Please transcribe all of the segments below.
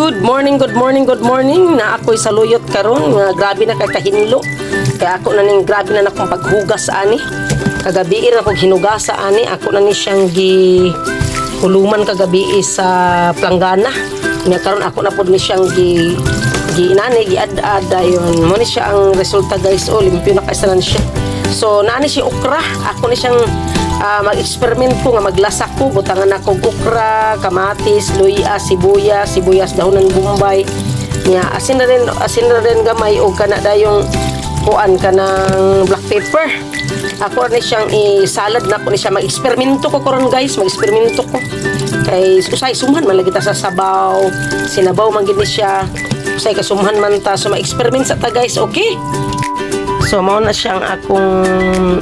Good morning, good morning, good morning. Na ako'y saluyot karon nga grabe na kakahinlo. Kaya ako na ning grabe na akong paghugas ani. Kagabi ra akong hinugasa ani. Ako na ni siyang huluman kagabi sa planggana. Nya karon ako na pod ni siyang giinani giad-ad dayon. Mo ni siya ang resulta guys. Limpyo na kaisanan siya. So naani si okra. Ako ni siyang mag-experiment ko nga maglasa ko, butangan ako okra, kamatis, luya, sibuyas, dahonan bombay. Nya asin na rin gamay o kana dayong kuan kanang black pepper. Ako ni siyang i-salad na ko ni siya mag-eksperimento ko karon guys, mag-eksperimento ko. Kay usay sumhan man lagi ta sa sabaw, sinabaw man gid ni siya. Usay ka sumhan man ta so mag-experiment sa ta guys, okay? So mao na siyang akong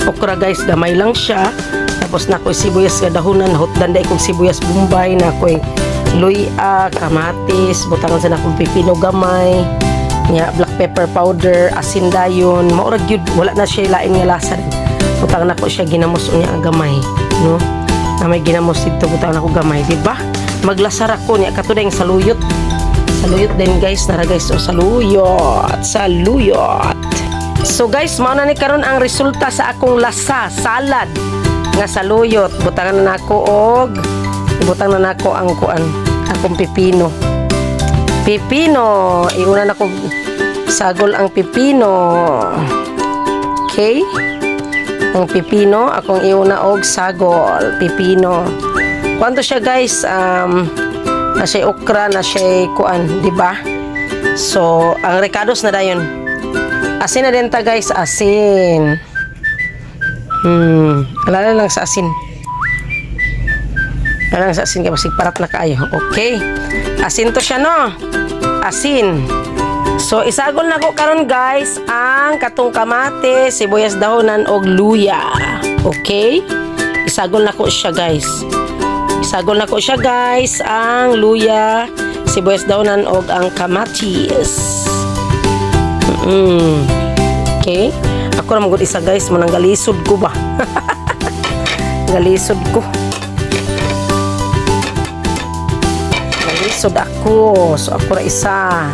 okra guys, gamay lang siya. Tapos na ko sibuyas nga dahonan, hotdan day kong sibuyas bombay, na ko luya, kamatis, butangan sa akong pipino gamay, nya black pepper powder, asin dayon, maurag yun, wala na siya lain nga lasa. Butangan na ko siya ginamos niya gamay, no? Na may ginamos dito, butangan ako gamay, di ba? Maglasar ako niya kato dayong saluyot. Saluyot din guys, nara guys, saluyot. So guys, mao na ni karon ang resulta sa akong lasa, salad nga saluyot. Butangan na nako og butang na nako ang kuan, akong pipino. Iuna na ko sagol ang pipino. Okay? Ang pipino akong iuna og sagol, pipino. Kwanto siya guys, na siya okra, na siya kuan, di ba? So, ang recados na dayon. Asin na din ta guys, asin. Alala lang sa asin. Alala lang sa asin kaya masig parat na kaayo. Okay. Asin to siya no. Asin. So isagol na ko karon guys ang katong kamate, sibuyas dahonan og luya. Okay? Isagol na ko siya guys. Ang luya, sibuyas dahonan og ang kamatis. Okay? Ako na magod isa guys, manang galisod ko ba? Galisod ako. So ako na isa.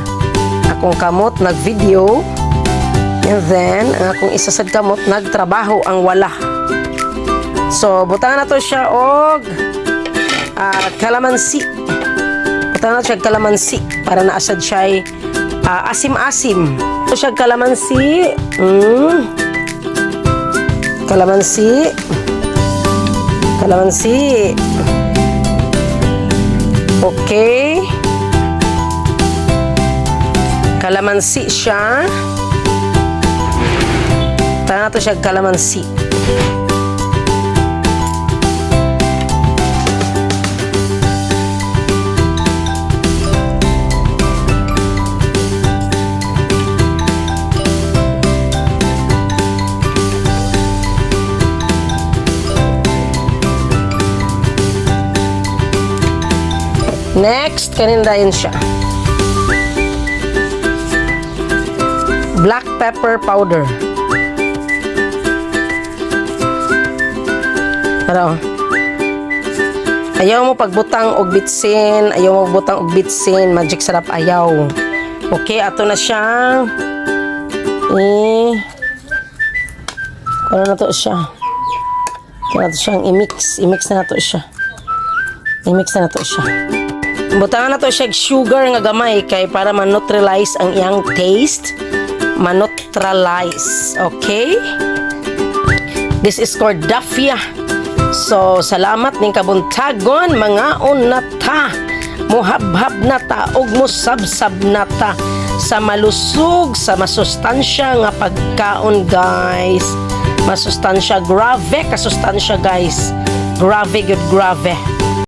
Akong kamot nag-video. And then, ang akong isa sad kamot nagtrabaho ang wala. So, butangan na to siya og kalamansi. Butangan na siya kalamansi para naasad siya asim-asim. Ito siya kalamansi. Kalamansi. Okay. Kalamansi siya. Tara to siya kalamansi. Next, kanin dayon siya. Black pepper powder. Pero, ayaw mo pagbutang og bitsin, magic sarap ayaw. Okay, ato na siya. Ano na to siya? Kaya na to siyang i-mix na to siya. Butangan na to siya sugar nga gamay kay para ma-neutralize ang iyang taste. Okay? This is Cordafia. So, salamat ning kabuntagon mga unata. Muhabhab na ta og musabsab na ta sa malusog, sa masustansya nga pagkaon guys. Masustansya, grave kasustansya guys. Grave.